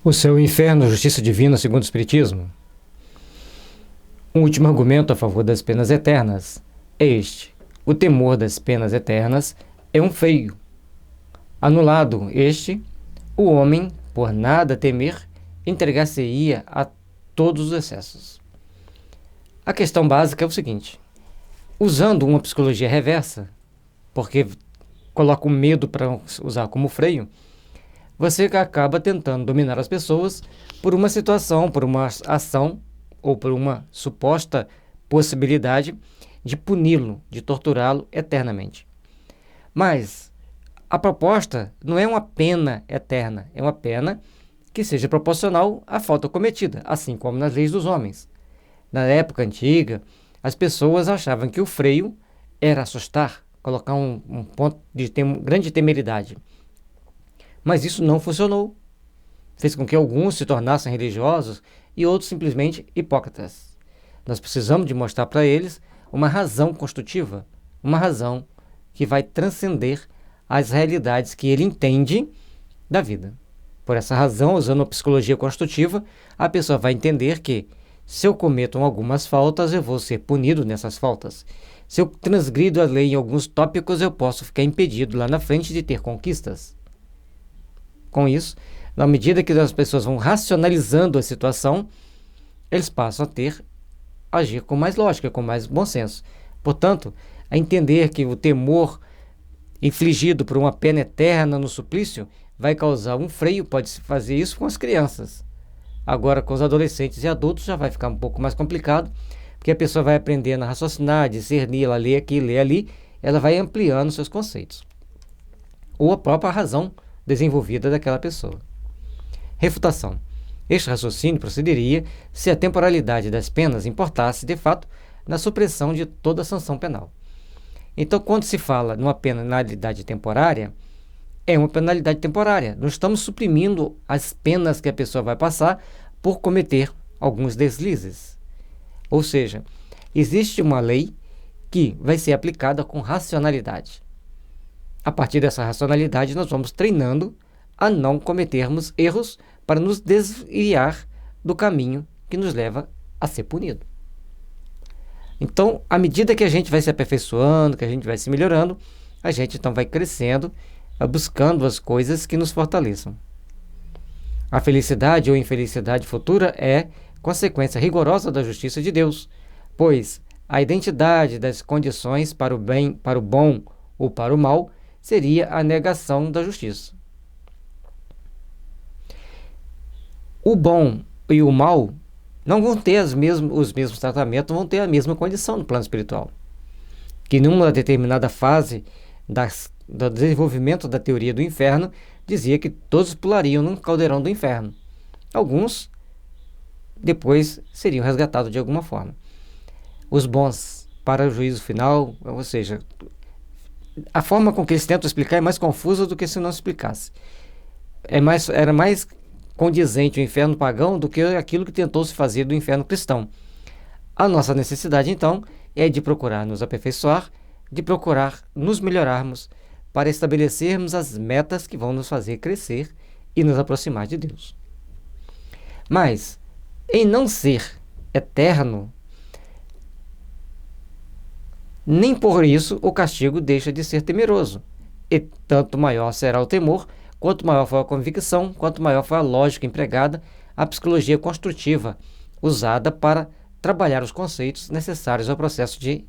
O céu e o inferno, justiça divina segundo o Espiritismo. Um último argumento a favor das penas eternas é este: o temor das penas eternas é um freio. Anulado este, o homem, por nada temer, entregar-se-ia a todos os excessos. A questão básica é o seguinte: usando uma psicologia reversa, porque coloca o medo para usar como freio, você acaba tentando dominar as pessoas por uma situação, por uma ação ou por uma suposta possibilidade de puni-lo, de torturá-lo eternamente. Mas a proposta não é uma pena eterna, é uma pena que seja proporcional à falta cometida, assim como nas leis dos homens. Na época antiga, as pessoas achavam que o freio era assustar, colocar um ponto de grande temeridade. Mas isso não funcionou. Fez com que alguns se tornassem religiosos e outros simplesmente hipócritas. Nós precisamos de mostrar para eles uma razão construtiva, uma razão que vai transcender as realidades que ele entende da vida. Por essa razão, usando a psicologia construtiva, a pessoa vai entender que se eu cometo algumas faltas, eu vou ser punido nessas faltas. Se eu transgrido a lei em alguns tópicos, eu posso ficar impedido lá na frente de ter conquistas. Com isso, na medida que as pessoas vão racionalizando a situação, eles passam a agir com mais lógica, com mais bom senso. Portanto, a entender que o temor infligido por uma pena eterna no suplício vai causar um freio, pode-se fazer isso com as crianças. Agora, com os adolescentes e adultos, já vai ficar um pouco mais complicado, porque a pessoa vai aprendendo a raciocinar, discernir, ela lê aqui, lê ali, ela vai ampliando seus conceitos. Ou a própria razão desenvolvida daquela pessoa. Refutação. Este raciocínio procederia se a temporalidade das penas importasse, de fato, na supressão de toda a sanção penal. Então, quando se fala numa penalidade temporária, é uma penalidade temporária. Não estamos suprimindo as penas que a pessoa vai passar por cometer alguns deslizes. Ou seja, existe uma lei que vai ser aplicada com racionalidade. A partir dessa racionalidade, nós vamos treinando a não cometermos erros para nos desviar do caminho que nos leva a ser punido. Então, à medida que a gente vai se aperfeiçoando, que a gente vai se melhorando, a gente então vai crescendo, buscando as coisas que nos fortaleçam. A felicidade ou infelicidade futura é consequência rigorosa da justiça de Deus, pois a identidade das condições para o bem, para o bom ou para o mal seria a negação da justiça. O bom e o mal não vão ter os mesmos tratamentos, vão ter a mesma condição no plano espiritual. Que numa determinada fase do desenvolvimento da teoria do inferno, dizia que todos pulariam num caldeirão do inferno. Alguns depois seriam resgatados de alguma forma. Os bons para o juízo final, ou seja, a forma com que eles tentam explicar é mais confusa do que se não explicasse. Era mais condizente o inferno pagão do que aquilo que tentou se fazer do inferno cristão. A nossa necessidade, então, é de procurar nos aperfeiçoar, de procurar nos melhorarmos, para estabelecermos as metas que vão nos fazer crescer e nos aproximar de Deus. Mas, em não ser eterno, nem por isso o castigo deixa de ser temeroso. E tanto maior será o temor, quanto maior for a convicção, quanto maior for a lógica empregada, a psicologia construtiva usada para trabalhar os conceitos necessários ao processo de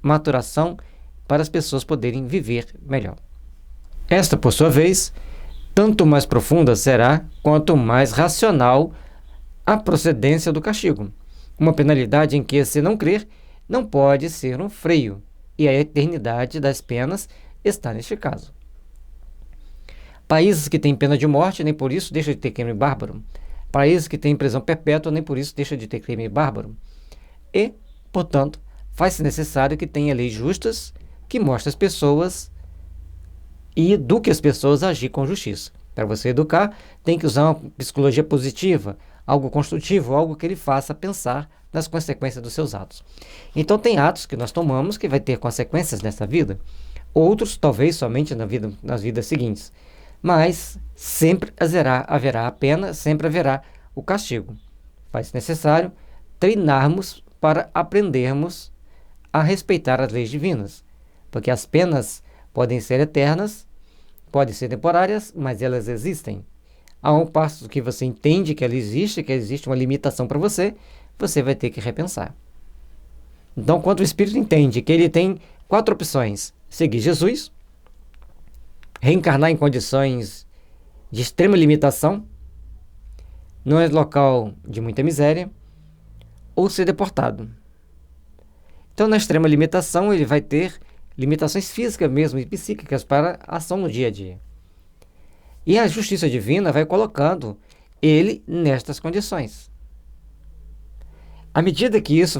maturação para as pessoas poderem viver melhor. Esta, por sua vez, tanto mais profunda será quanto mais racional a procedência do castigo. Uma penalidade em que, se não crer, não pode ser um freio, e a eternidade das penas está neste caso. Países que têm pena de morte, nem por isso deixa de ter crime bárbaro. Países que têm prisão perpétua, nem por isso deixa de ter crime bárbaro. E, portanto, faz-se necessário que tenha leis justas que mostrem às pessoas e eduque as pessoas a agir com justiça. Para você educar, tem que usar uma psicologia positiva, algo construtivo, algo que ele faça pensar nas consequências dos seus atos. Então, tem atos que nós tomamos que vai ter consequências nessa vida, outros talvez somente nas vidas seguintes. Mas, sempre haverá a pena, sempre haverá o castigo. Faz necessário treinarmos para aprendermos a respeitar as leis divinas, porque as penas podem ser eternas, podem ser temporárias, mas elas existem. Ao passo que você entende que ela existe, que existe uma limitação para você, você vai ter que repensar. Então, quando o Espírito entende que ele tem 4 opções: seguir Jesus, reencarnar em condições de extrema limitação, num local de muita miséria, ou ser deportado. Então, na extrema limitação, ele vai ter limitações físicas mesmo e psíquicas para a ação no dia a dia. E a justiça divina vai colocando ele nestas condições. À medida que isso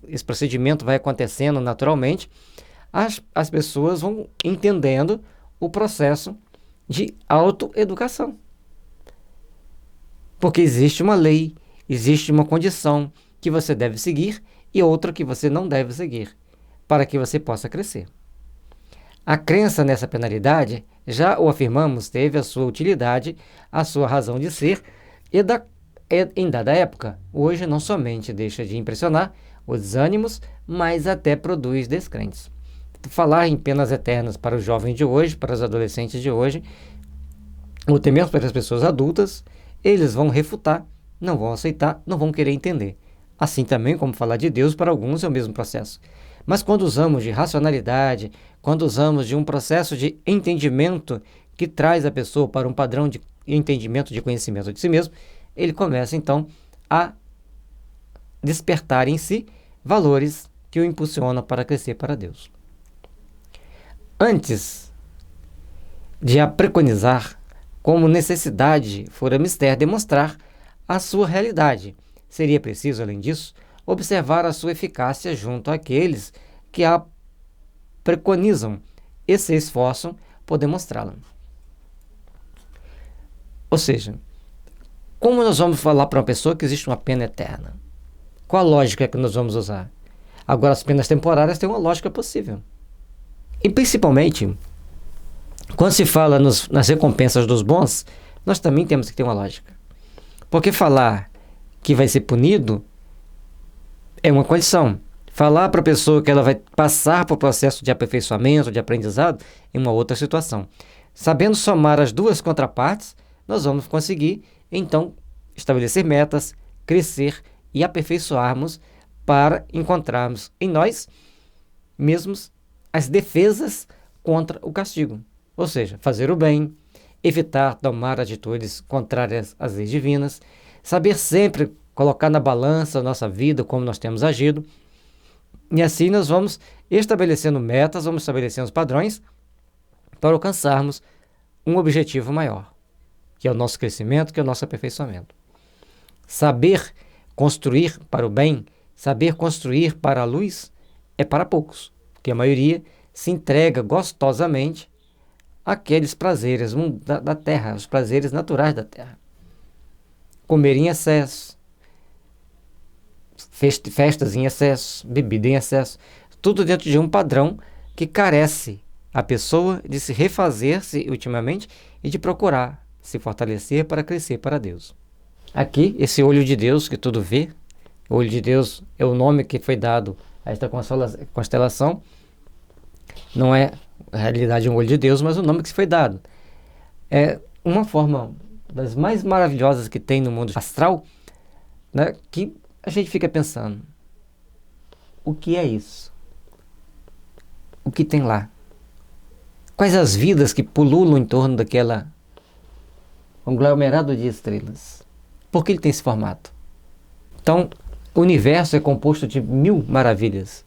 esse procedimento vai acontecendo naturalmente, as pessoas vão entendendo o processo de autoeducação. Porque existe uma lei, existe uma condição que você deve seguir e outra que você não deve seguir, para que você possa crescer. A crença nessa penalidade, já o afirmamos, teve a sua utilidade, a sua razão de ser, em dada época. Hoje não somente deixa de impressionar os ânimos, mas até produz descrentes. Falar em penas eternas para os jovens de hoje, para os adolescentes de hoje, ou até mesmo para as pessoas adultas, eles vão refutar, não vão aceitar, não vão querer entender. Assim também como falar de Deus, para alguns é o mesmo processo. Mas quando usamos de racionalidade, quando usamos de um processo de entendimento que traz a pessoa para um padrão de entendimento, de conhecimento de si mesmo, ele começa então a despertar em si valores que o impulsionam para crescer para Deus. Antes de a preconizar como necessidade, fora mister demonstrar a sua realidade. Seria preciso, além disso, observar a sua eficácia junto àqueles que a preconizam e se esforçam por demonstrá-la. Ou seja, como nós vamos falar para uma pessoa que existe uma pena eterna? Qual a lógica que nós vamos usar? Agora, as penas temporárias têm uma lógica possível. E principalmente, quando se fala nas recompensas dos bons, nós também temos que ter uma lógica. Porque falar que vai ser punido é uma condição. Falar para a pessoa que ela vai passar por processo de aperfeiçoamento, de aprendizado, é uma outra situação. Sabendo somar as duas contrapartes, nós vamos conseguir, então, estabelecer metas, crescer e aperfeiçoarmos para encontrarmos em nós mesmos as defesas contra o castigo. Ou seja, fazer o bem, evitar tomar atitudes contrárias às leis divinas, saber sempre colocar na balança a nossa vida, como nós temos agido, e assim nós vamos estabelecendo metas, vamos estabelecendo padrões para alcançarmos um objetivo maior, que é o nosso crescimento, que é o nosso aperfeiçoamento. Saber construir para o bem, saber construir para a luz, é para poucos, porque a maioria se entrega gostosamente àqueles prazeres da terra, os prazeres naturais da terra. Comer em excesso, festas em excesso, bebida em excesso, tudo dentro de um padrão que carece a pessoa de se refazer-se ultimamente e de procurar se fortalecer para crescer para Deus. Aqui, esse olho de Deus que tudo vê, o olho de Deus é o nome que foi dado a esta constelação, não é a realidade um olho de Deus, mas o nome que foi dado. É uma forma das mais maravilhosas que tem no mundo astral, né, que a gente fica pensando, o que é isso? O que tem lá? Quais as vidas que pululam em torno daquela conglomerado de estrelas? Por que ele tem esse formato? Então, o universo é composto de 1000 maravilhas.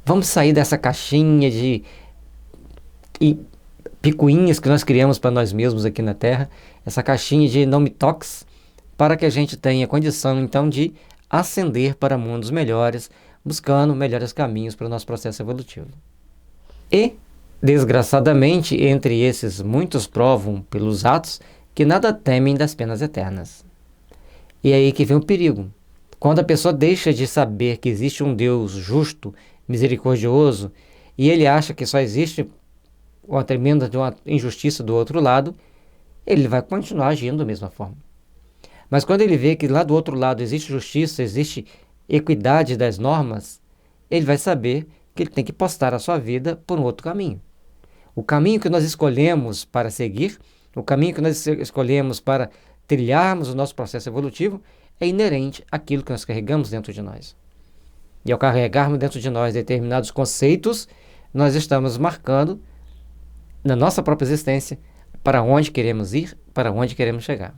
Vamos sair dessa caixinha de picuinhas que nós criamos para nós mesmos aqui na Terra, essa caixinha de não me toques, para que a gente tenha condição, então, de ascender para mundos melhores, buscando melhores caminhos para o nosso processo evolutivo. E, desgraçadamente, entre esses muitos provam pelos atos que nada temem das penas eternas. E é aí que vem o perigo. Quando a pessoa deixa de saber que existe um Deus justo, misericordioso, e ele acha que só existe uma tremenda de uma injustiça do outro lado, ele vai continuar agindo da mesma forma. Mas quando ele vê que lá do outro lado existe justiça, existe equidade das normas, ele vai saber que ele tem que postar a sua vida por um outro caminho. O caminho que nós escolhemos para seguir, o caminho que nós escolhemos para trilharmos o nosso processo evolutivo, é inerente àquilo que nós carregamos dentro de nós. E ao carregarmos dentro de nós determinados conceitos, nós estamos marcando na nossa própria existência para onde queremos ir, para onde queremos chegar.